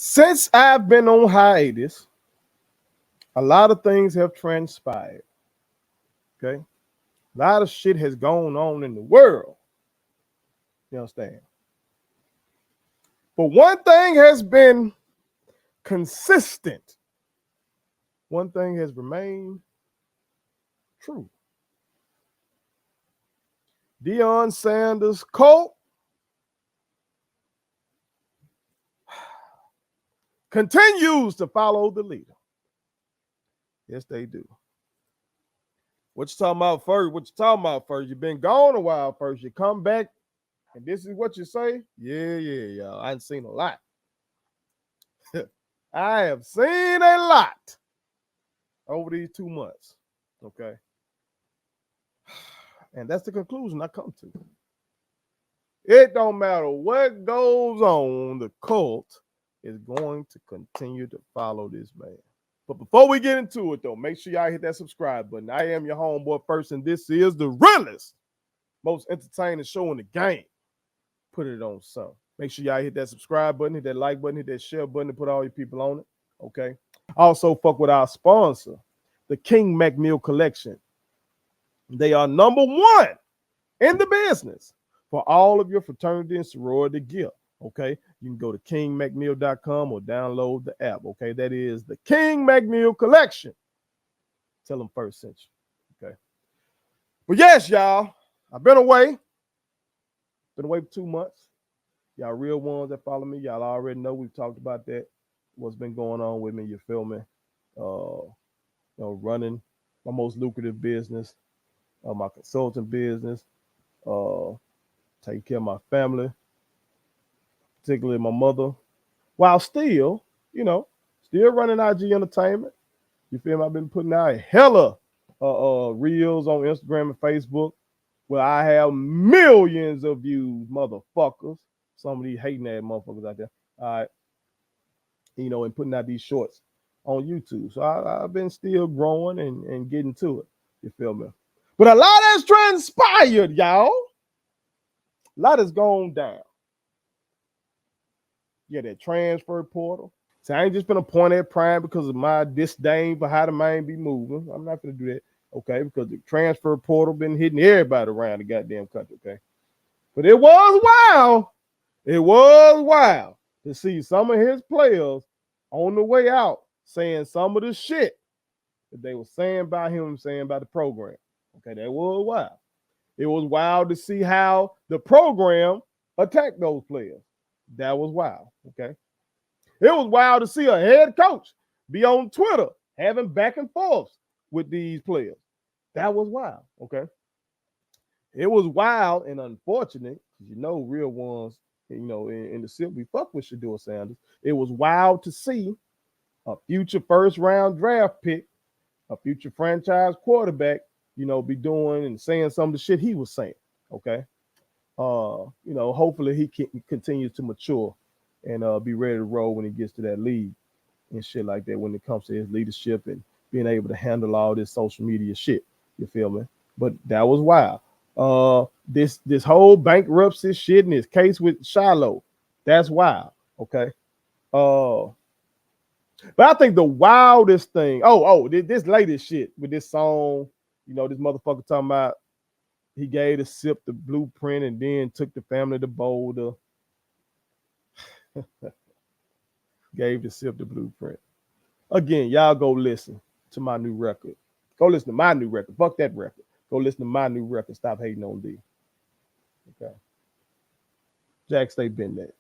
Since I've been on hiatus, a lot of things have transpired. Okay. A lot of shit has gone on in the world. You understand? But one thing has been consistent. One thing has remained true. Deion Sanders' cult continues to follow the leader. Yes, they do. What you talking about first? What you talking about first? You've been gone a while first. You come back, and this is what you say? Yeah, y'all. I ain't seen a lot. I have seen a lot over these 2 months. Okay. And that's the conclusion I come to. It don't matter what goes on, the cult is going to continue to follow this man. But before we get into it, though, make sure y'all hit that subscribe button. I am your homeboy first, and this is the realest, most entertaining show in the game. Put it on some. Make sure y'all hit that subscribe button, hit that like button, hit that share button, and put all your people on it. Okay. Also, fuck with our sponsor, the King McMill Collection. They are number one in the business for all of your fraternity and sorority gear. Okay. You can go to kingmcmill.com or download the app. Okay. That is the King McMill Collection. Tell them first sent you. Okay. But yes, y'all, I've been away. Been away for 2 months. Y'all real ones that follow me, y'all already know we've talked about that. What's been going on with me, you feel me? Running my most lucrative business, my consulting business, taking care of my family, particularly my mother, while still, still running IG Entertainment. You feel me? I've been putting out hella reels on Instagram and Facebook where I have millions of views, motherfuckers. Some of these hating ass motherfuckers out there. All right. And putting out these shorts on YouTube. So I've been still growing and getting to it. You feel me? But a lot has transpired, y'all. A lot has gone down. Yeah, that transfer portal. So I ain't just been appointed at Prime because of my disdain for how the man be moving. I'm not going to do that, okay? Because the transfer portal been hitting everybody around the goddamn country, okay? But it was wild. It was wild to see some of his players on the way out saying some of the shit that they were saying about him, saying about the program. Okay, that was wild. It was wild to see how the program attacked those players. That was wild, okay? It was wild to see a head coach be on Twitter having back and forth with these players. That was wild, okay? It was wild and unfortunate, real ones, in the city, we fuck with Deion Sanders. It was wild to see a future first-round draft pick, a future franchise quarterback, be doing and saying some of the shit he was saying, okay? Hopefully he continues to mature and be ready to roll when he gets to that league and shit like that when it comes to his leadership and being able to handle all this social media shit. You feel me? But that was wild. This whole bankruptcy shit and his case with Shiloh, that's wild. Okay. But I think the wildest thing, this latest shit with this song, this motherfucker talking about he gave the SIP the blueprint and then took the family to Boulder. Gave the SIP the blueprint. Again, y'all go listen to my new record. Go listen to my new record. Fuck that record. Go listen to my new record. Stop hating on D. Okay. Jack State been there.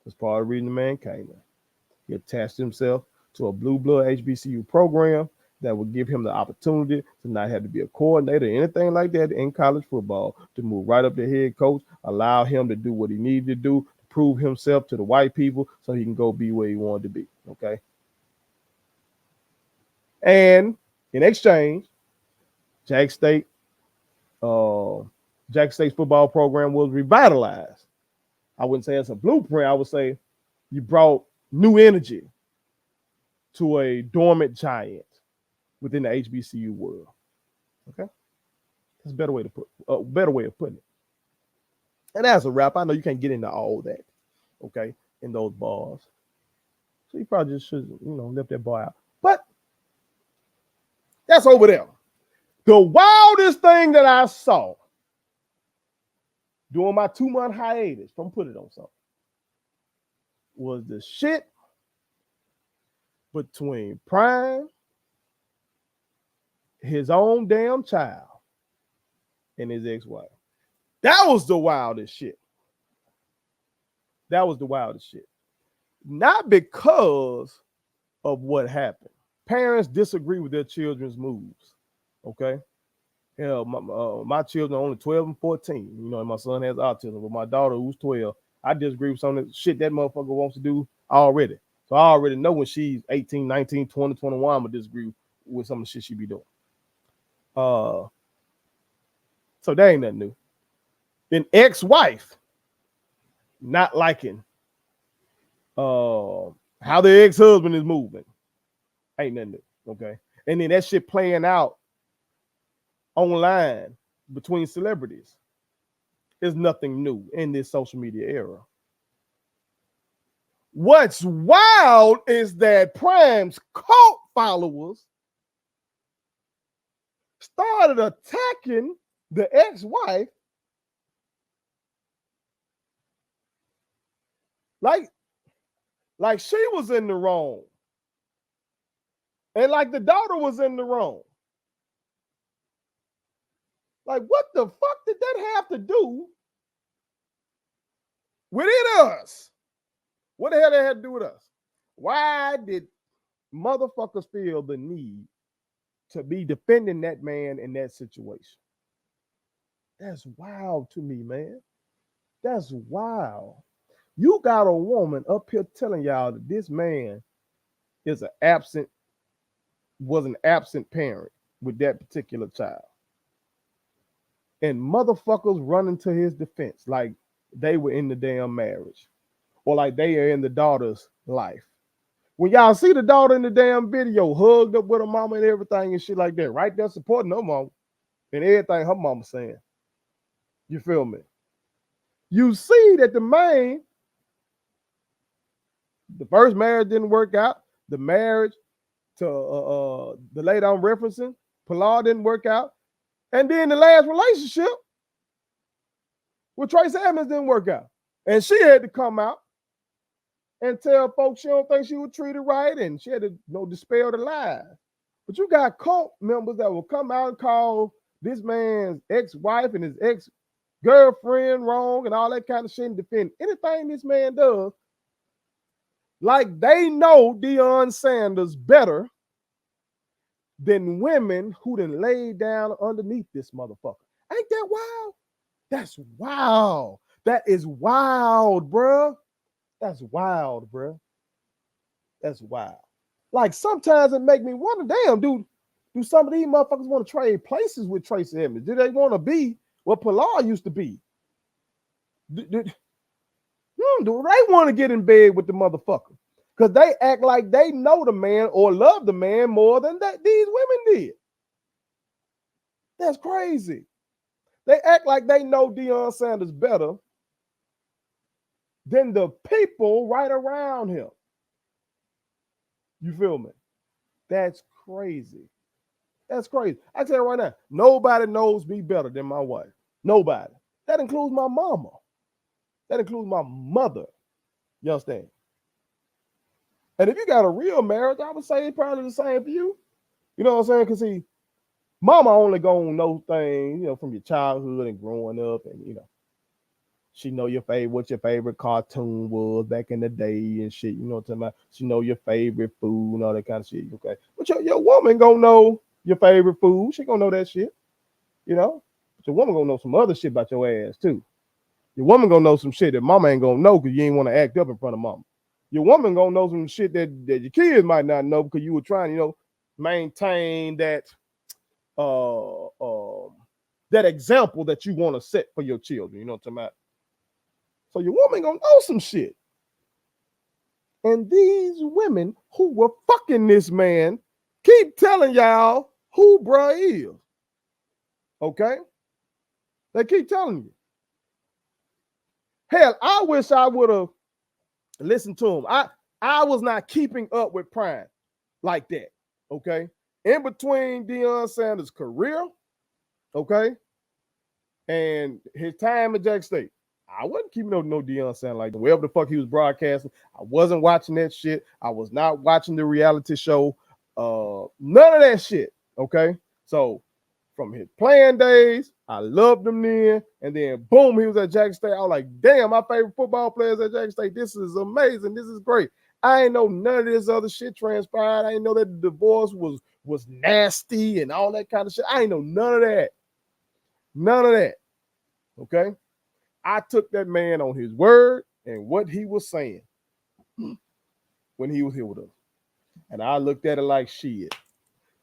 That's part of the reason the man came there. He attached himself to a blue blood HBCU program that would give him the opportunity to not have to be a coordinator or anything like that in college football, to move right up to head coach, allow him to do what he needed to do, to prove himself to the white people so he can go be where he wanted to be. Okay. And in exchange, Jack State's football program was revitalized. I wouldn't say it's a blueprint. I would say you brought new energy to a dormant giant within the HBCU world. Okay, that's a better way of putting it. And as a rap, I know you can't get into all that. Okay, in those bars. So he probably just should, left that boy out. But that's over there. The wildest thing that I saw during my 2-month hiatus from Put It On Something was the shit between Prime, his own damn child, and his ex-wife. That was the wildest shit. That was the wildest shit. Not because of what happened. Parents disagree with their children's moves. Okay? Hell, my children are only 12 and 14. And my son has autism, but my daughter, who's 12, I disagree with some of the shit that motherfucker wants to do already. So I already know when she's 18, 19, 20, 21, I'm going to disagree with some of the shit she be doing. So that ain't nothing new. An ex-wife not liking how the ex-husband is moving. Ain't nothing new, okay? And then that shit playing out online between celebrities is nothing new in this social media era. What's wild is that Prime's cult followers started attacking the ex-wife like she was in the wrong. And like the daughter was in the wrong. Like, what the fuck did that have to do with us? What the hell that had to do with us? Why did motherfuckers feel the need to be defending that man in that situation? That's wild to me, man. That's wild. You got a woman up here telling y'all that this man was an absent parent with that particular child. And motherfuckers running to his defense like they were in the damn marriage or like they are in the daughter's life. When y'all see the daughter in the damn video hugged up with her mama and everything and shit like that, right there supporting her mama and everything her mama saying. You feel me? You see that the first marriage didn't work out. The marriage to the lady I'm referencing, Pilar, didn't work out. And then the last relationship with Trace Edmonds didn't work out. And she had to come out and tell folks she don't think she was treated right, and she had to dispel the lies. But you got cult members that will come out and call this man's ex-wife and his ex-girlfriend wrong and all that kind of shit and defend anything this man does. Like they know Deion Sanders better than women who done laid down underneath this motherfucker. Ain't that wild? That's wild. That is wild, bruh. That's wild, bruh. That's wild. Like sometimes it make me wonder, damn, do some of these motherfuckers want to trade places with Tracy Edmonds? Do they want to be what Pilar used to be? Do they want to get in bed with the motherfucker? Because they act like they know the man or love the man more than these women did. That's crazy. They act like they know Deion Sanders better than the people right around him. You feel me? That's crazy. That's crazy. I tell you right now, nobody knows me better than my wife. Nobody. That includes my mama. That includes my mother. You understand? And if you got a real marriage, I would say it's probably the same for you. You know what I'm saying? Because see, mama only gonna know things, from your childhood and growing up, and she know what your favorite cartoon was back in the day and shit. You know what I'm talking about? She know your favorite food and all that kind of shit. Okay, but your woman gonna know your favorite food. She gonna know that shit. But your woman gonna know some other shit about your ass too. Your woman gonna know some shit that mama ain't gonna know because you ain't want to act up in front of mama. Your woman gonna know some shit that your kids might not know because you were trying, maintain that that example that you want to set for your children. You know what I'm talking about? So your woman gonna know some shit. And these women who were fucking this man keep telling y'all who bruh is. Okay? They keep telling you. Hell, I wish I would have listened to him. I was not keeping up with Prime like that. Okay. In between Deion Sanders' career, okay, and his time at Jack State, I wasn't keeping up with no Deion Sanders like that. Wherever the fuck he was broadcasting, I wasn't watching that shit. I was not watching the reality show. None of that shit. Okay. So from his playing days, I loved him then. And then boom, he was at Jack State. I was like, damn, my favorite football players at Jack State. This is amazing. This is great. I ain't know none of this other shit transpired. I ain't know that the divorce was nasty and all that kind of shit. I ain't know none of that. None of that. Okay. I took that man on his word and what he was saying when he was here with us. And I looked at it like, shit,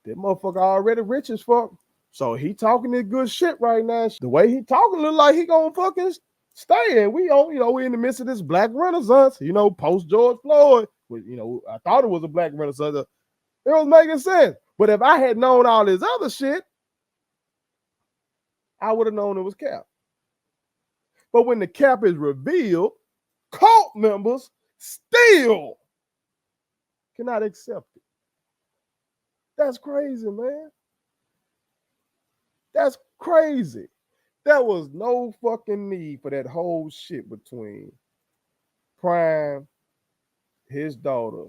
that motherfucker already rich as fuck. So he talking this good shit right now. The way he talking look like he gonna fucking stay. And we on, we in the midst of this black renaissance, post George Floyd. I thought it was a black renaissance. It was making sense. But if I had known all this other shit, I would have known it was cap. But when the cap is revealed, cult members still cannot accept it. That's crazy, man. That's crazy. There was no fucking need for that whole shit between Prime, his daughter,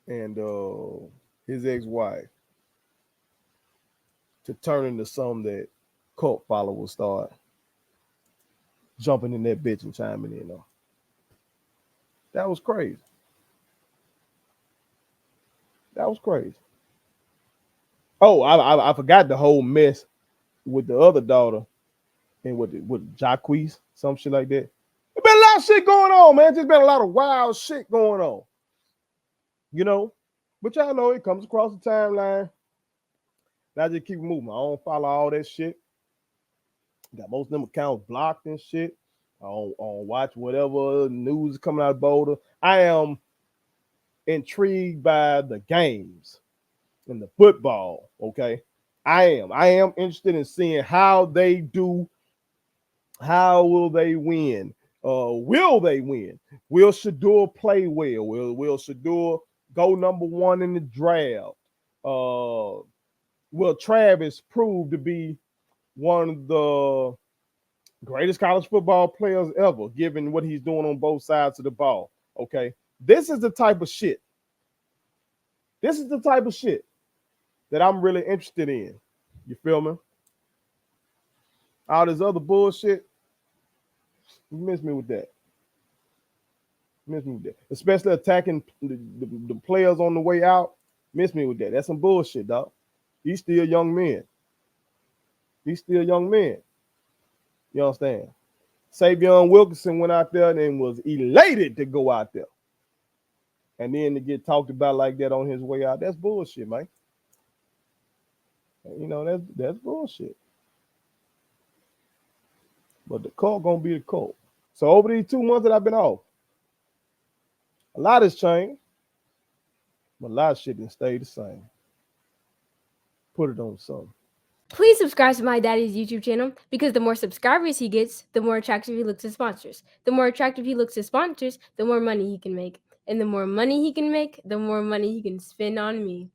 and his ex-wife to turn into something that cult followers start jumping in that bitch and chiming in on. That was crazy. That was crazy. Oh, I forgot the whole mess with the other daughter and with Jacquees, some shit like that. There's been a lot of shit going on, man. Just been a lot of wild shit going on. But y'all know it comes across the timeline. And I just keep moving. I don't follow all that shit. Got most of them accounts blocked and shit. I don't watch whatever news is coming out of Boulder. I am intrigued by the games and the football, okay? I am interested in seeing how they do. How will they win? Will they win? Will Shador play well? Will Shador go number one in the draft? Will Travis prove to be one of the greatest college football players ever, given what he's doing on both sides of the ball? Okay. This is the type of shit. This is the type of shit that I'm really interested in. You feel me? All this other bullshit, you miss me with that. Miss me with that. Especially attacking the players on the way out. Miss me with that. That's some bullshit, dog. He's still young men. He's still young men. You understand? Savion Wilkinson went out there and was elated to go out there. And then to get talked about like that on his way out, that's bullshit, man. That's bullshit. But the cult gonna be the cult. So over these 2 months that I've been off, a lot has changed, but a lot of shit didn't stay the same. Put it on something. Please subscribe to my daddy's YouTube channel, because the more subscribers he gets, the more attractive he looks to sponsors. The more attractive he looks to sponsors, the more money he can make. And the more money he can make, the more money he can spend on me.